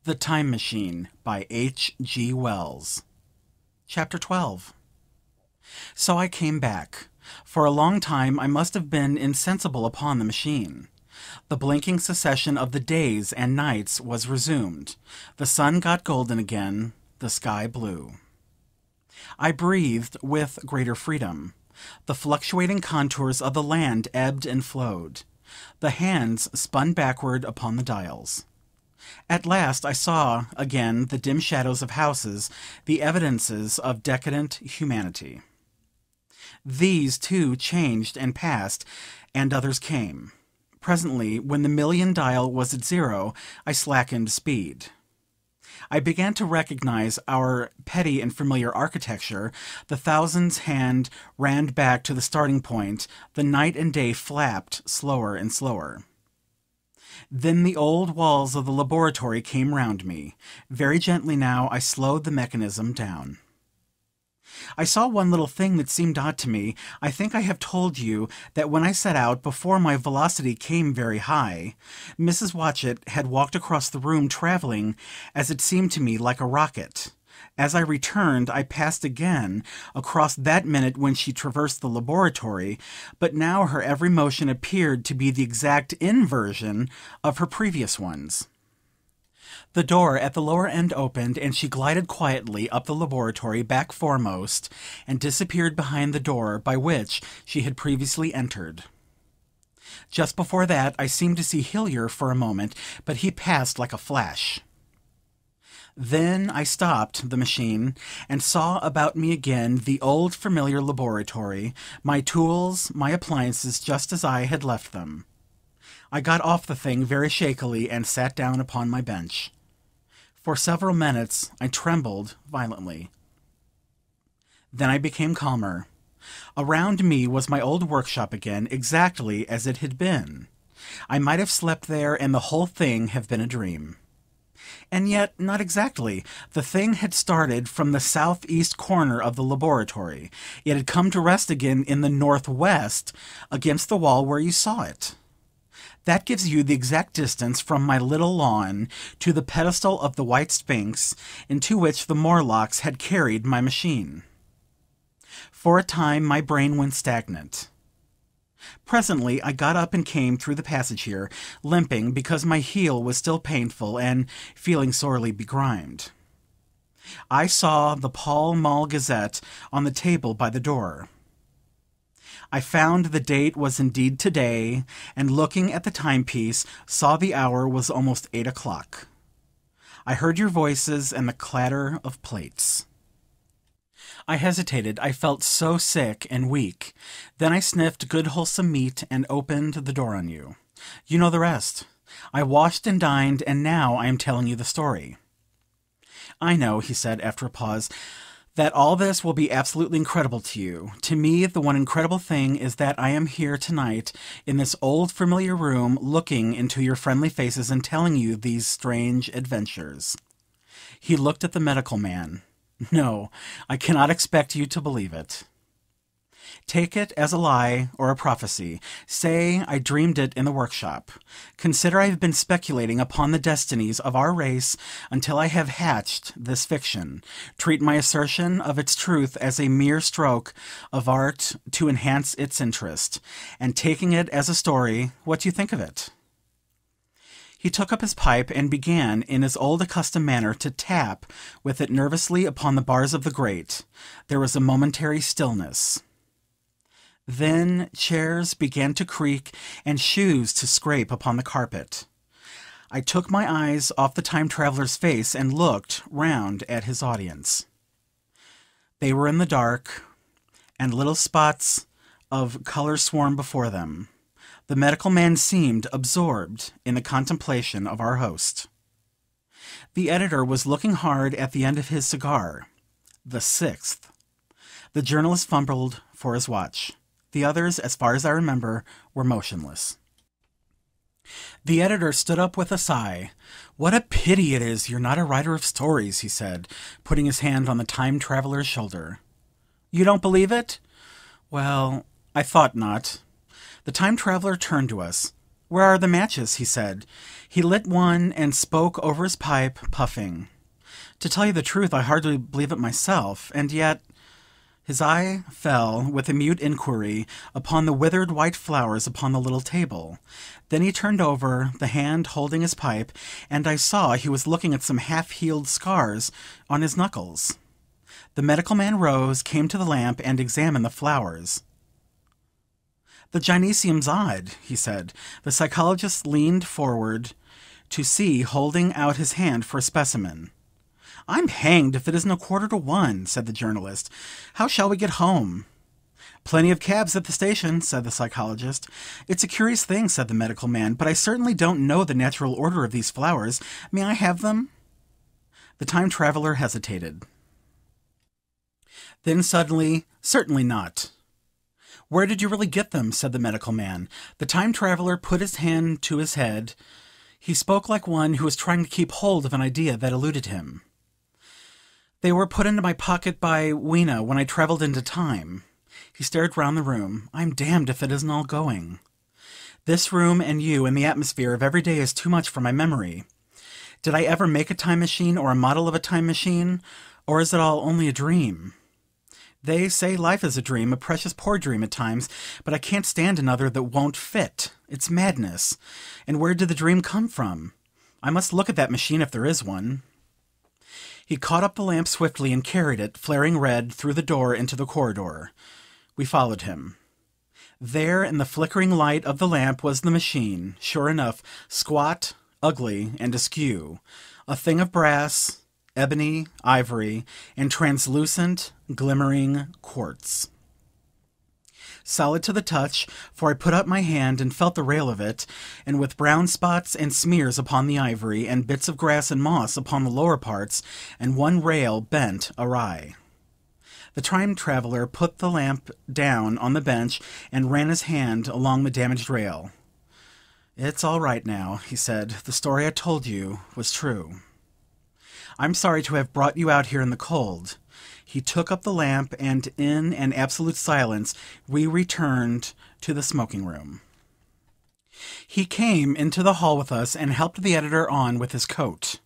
The Time Machine by H.G. Wells. Chapter 12. So I came back. For a long time I must have been insensible upon the machine. The blinking succession of the days and nights was resumed. The sun got golden again, the sky blue. I breathed with greater freedom. The fluctuating contours of the land ebbed and flowed. The hands spun backward upon the dials. At last I saw again the dim shadows of houses, the evidences of decadent humanity. These, too, changed and passed, and others came. Presently, when the million dial was at 0, I slackened speed. I began to recognize our petty and familiar architecture. The thousand's hand ran back to the starting point. The night and day flapped slower and slower. Then the old walls of the laboratory came round me. Very gently now I slowed the mechanism down. I saw one little thing that seemed odd to me. I think I have told you that when I set out, before my velocity came very high, Mrs. Watchett had walked across the room, travelling, as it seemed to me, like a rocket. As I returned, I passed again across that minute when she traversed the laboratory, but now her every motion appeared to be the exact inversion of her previous ones. The door at the lower end opened, and she glided quietly up the laboratory, back foremost, and disappeared behind the door by which she had previously entered. Just before that I seemed to see Hillier for a moment, but he passed like a flash. Then I stopped the machine, and saw about me again the old familiar laboratory, my tools, my appliances, just as I had left them. I got off the thing very shakily, and sat down upon my bench. For several minutes I trembled violently. Then I became calmer. Around me was my old workshop again, exactly as it had been. I might have slept there, and the whole thing have been a dream. And yet not exactly. The thing had started from the southeast corner of the laboratory. It had come to rest again in the northwest, against the wall where you saw it. That gives you the exact distance from my little lawn to the pedestal of the white sphinx into which the Morlocks had carried my machine. For a time my brain went stagnant. Presently I got up and came through the passage here, limping because my heel was still painful, and feeling sorely begrimed. I saw the Pall Mall Gazette on the table by the door. I found the date was indeed today, and looking at the timepiece, saw the hour was almost 8 o'clock. I heard your voices and the clatter of plates. I hesitated. I felt so sick and weak. Then I sniffed good wholesome meat and opened the door on you. You know the rest. I washed and dined, and now I am telling you the story. I know, he said after a pause, that all this will be absolutely incredible to you. To me the one incredible thing is that I am here tonight in this old familiar room, looking into your friendly faces and telling you these strange adventures. He looked at the medical man. No, I cannot expect you to believe it. Take it as a lie or a prophecy. Say I dreamed it in the workshop. Consider I have been speculating upon the destinies of our race until I have hatched this fiction. Treat my assertion of its truth as a mere stroke of art to enhance its interest. And taking it as a story, what do you think of it? He took up his pipe and began, in his old accustomed manner, to tap with it nervously upon the bars of the grate. There was a momentary stillness. Then chairs began to creak and shoes to scrape upon the carpet. I took my eyes off the time-traveller's face and looked round at his audience. They were in the dark, and little spots of colour swarmed before them. The medical man seemed absorbed in the contemplation of our host. The editor was looking hard at the end of his cigar. The 6th. The journalist fumbled for his watch. The others, as far as I remember, were motionless. The editor stood up with a sigh. "What a pity it is you're not a writer of stories," he said, putting his hand on the time-traveller's shoulder. "You don't believe it? Well, I thought not." The time-traveller turned to us. "Where are the matches?" he said. He lit one and spoke over his pipe, puffing. To tell you the truth, I hardly believe it myself, and yet... His eye fell, with a mute inquiry, upon the withered white flowers upon the little table. Then he turned over, the hand holding his pipe, and I saw he was looking at some half-healed scars on his knuckles. The medical man rose, came to the lamp, and examined the flowers. "The gynecium's odd," he said. The psychologist leaned forward to see, holding out his hand for a specimen. "I'm hanged if it isn't 1:45, said the journalist. "How shall we get home?" "Plenty of cabs at the station," said the psychologist. "It's a curious thing," said the medical man, "but I certainly don't know the natural order of these flowers. May I have them?" The time traveler hesitated. Then suddenly, "Certainly not." "Where did you really get them?" said the medical man. The time traveler put his hand to his head. He spoke like one who was trying to keep hold of an idea that eluded him. "They were put into my pocket by Weena when I travelled into time." He stared round the room. "I'm damned if it isn't all going. This room and you and the atmosphere of every day is too much for my memory. Did I ever make a time machine or a model of a time machine? Or is it all only a dream? They say life is a dream, a precious poor dream at times, but I can't stand another that won't fit. It's madness. And where did the dream come from? I must look at that machine if there is one." He caught up the lamp swiftly and carried it, flaring red, through the door into the corridor. We followed him. There, in the flickering light of the lamp, was the machine, sure enough, squat, ugly, and askew, a thing of brass, ebony, ivory, and translucent, glimmering quartz. Solid to the touch, for I put up my hand and felt the rail of it, and with brown spots and smears upon the ivory, and bits of grass and moss upon the lower parts, and one rail bent awry. The time traveler put the lamp down on the bench and ran his hand along the damaged rail. "It's all right now," he said. "The story I told you was true. I'm sorry to have brought you out here in the cold." He took up the lamp, and in an absolute silence we returned to the smoking-room. He came into the hall with us and helped the editor on with his coat.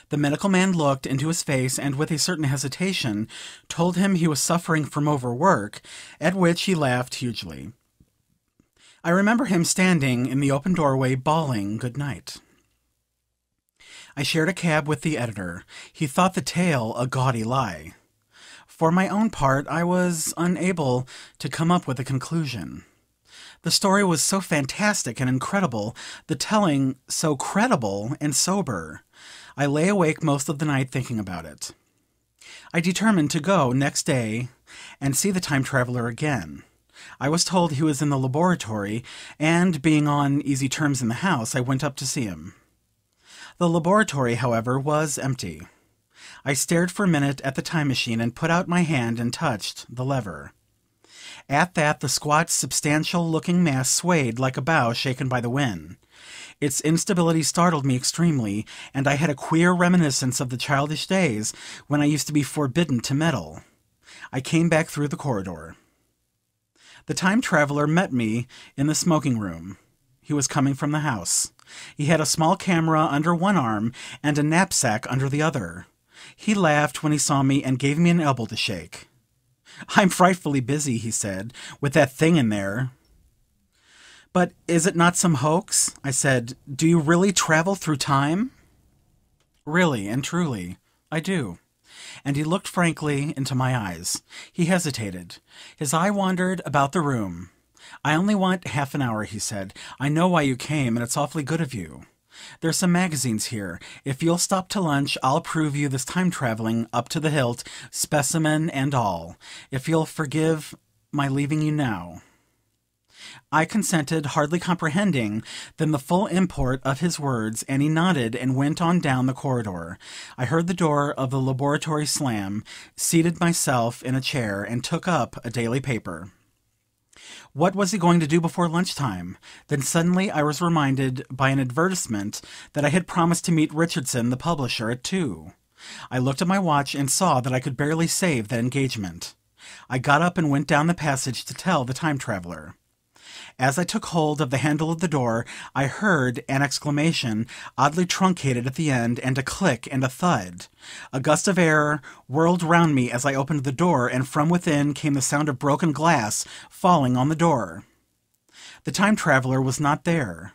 The medical man looked into his face, and with a certain hesitation told him he was suffering from overwork, at which he laughed hugely. I remember him standing in the open doorway bawling good night. I shared a cab with the editor. He thought the tale a gaudy lie. For my own part, I was unable to come up with a conclusion. The story was so fantastic and incredible, the telling so credible and sober. I lay awake most of the night thinking about it. I determined to go next day and see the time traveler again. I was told he was in the laboratory, and being on easy terms in the house, I went up to see him. The laboratory, however, was empty. I stared for a minute at the time machine and put out my hand and touched the lever. At that the squat, substantial-looking mass swayed like a bough shaken by the wind. Its instability startled me extremely, and I had a queer reminiscence of the childish days when I used to be forbidden to meddle. I came back through the corridor. The time traveler met me in the smoking-room. He was coming from the house. He had a small camera under one arm and a knapsack under the other. He laughed when he saw me and gave me an elbow to shake. "I'm frightfully busy," he said, "with that thing in there." "But is it not some hoax?" I said. "Do you really travel through time?" "Really and truly, I do." And he looked frankly into my eyes. He hesitated. His eye wandered about the room. "I only want half an hour," he said. "I know why you came, and it's awfully good of you. There's some magazines here. If you'll stop to lunch, I'll prove you this time-travelling up to the hilt, specimen and all. If you'll forgive my leaving you now." I consented, hardly comprehending then the full import of his words, and he nodded and went on down the corridor. I heard the door of the laboratory slam, seated myself in a chair, and took up a daily paper. What was he going to do before lunchtime? Then suddenly I was reminded by an advertisement that I had promised to meet Richardson, the publisher, at 2. I looked at my watch and saw that I could barely save that engagement. I got up and went down the passage to tell the time traveler. As I took hold of the handle of the door, I heard an exclamation, oddly truncated at the end, and a click and a thud. A gust of air whirled round me as I opened the door, and from within came the sound of broken glass falling on the door. The time traveler was not there.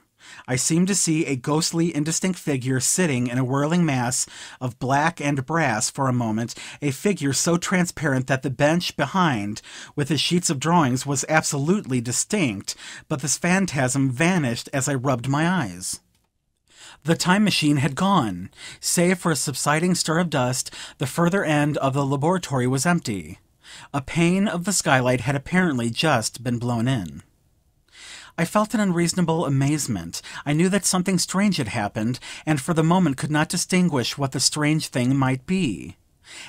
I seemed to see a ghostly, indistinct figure sitting in a whirling mass of black and brass for a moment, a figure so transparent that the bench behind, with the sheets of drawings, was absolutely distinct, but this phantasm vanished as I rubbed my eyes. The time machine had gone. Save for a subsiding stir of dust, the further end of the laboratory was empty. A pane of the skylight had apparently just been blown in. I felt an unreasonable amazement. I knew that something strange had happened, and for the moment could not distinguish what the strange thing might be.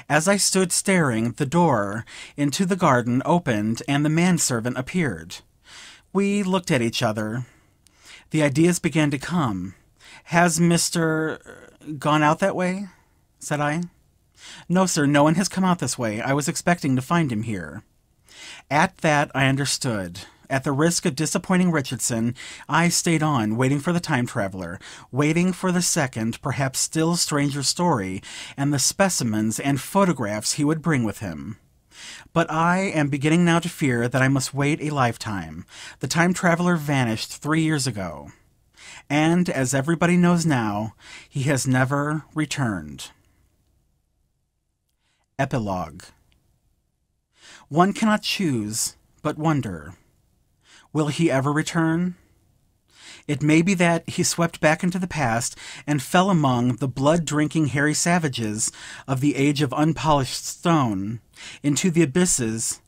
As I stood staring, the door into the garden opened, and the manservant appeared. We looked at each other. The ideas began to come. "Has Mr. gone out that way?" said I. "No, sir, no one has come out this way. I was expecting to find him here." At that I understood. At the risk of disappointing Richardson, I stayed on, waiting for the time traveler, waiting for the second, perhaps still stranger story, and the specimens and photographs he would bring with him. But I am beginning now to fear that I must wait a lifetime. The time traveler vanished 3 years ago, and, as everybody knows now, he has never returned. Epilogue. One cannot choose but wonder. Will he ever return? It may be that he swept back into the past, and fell among the blood-drinking hairy savages of the age of unpolished stone, into the abysses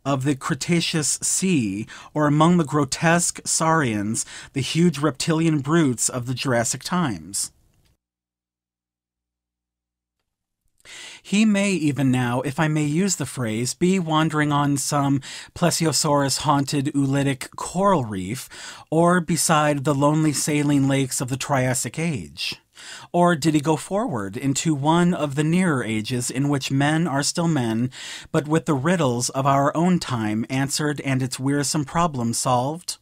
of the Cretaceous sea, or among the grotesque saurians, the huge reptilian brutes of the Jurassic times. He may even now, if I may use the phrase, be wandering on some plesiosaurus-haunted oolitic coral reef, or beside the lonely saline lakes of the Triassic age. Or did he go forward into one of the nearer ages in which men are still men, but with the riddles of our own time answered and its wearisome problems solved?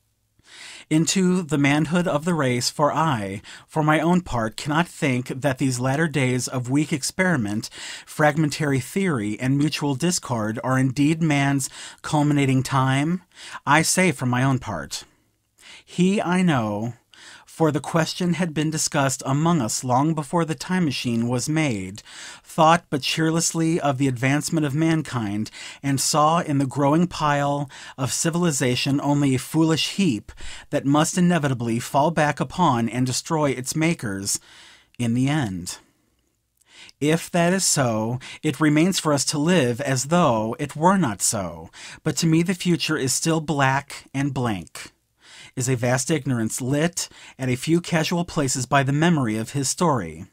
Into the manhood of the race, for I, for my own part, cannot think that these latter days of weak experiment, fragmentary theory, and mutual discord are indeed man's culminating time. I say for my own part. He, I know, for the question had been discussed among us long before the time machine was made, thought but cheerlessly of the advancement of mankind, and saw in the growing pile of civilization only a foolish heap that must inevitably fall back upon and destroy its makers in the end. If that is so, it remains for us to live as though it were not so, but to me the future is still black and blank, is a vast ignorance, lit at a few casual places by the memory of his story.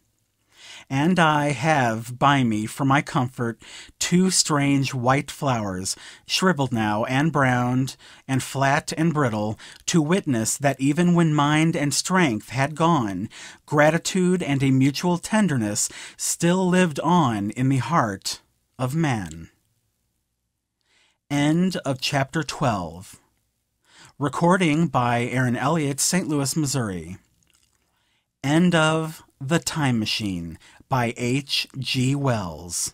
And I have by me, for my comfort, 2 strange white flowers, shriveled now, and browned, and flat and brittle, to witness that even when mind and strength had gone, gratitude and a mutual tenderness still lived on in the heart of man. End of chapter 12. Recording by Aaron Elliott, St. Louis, Missouri. End of The Time Machine by H.G. Wells.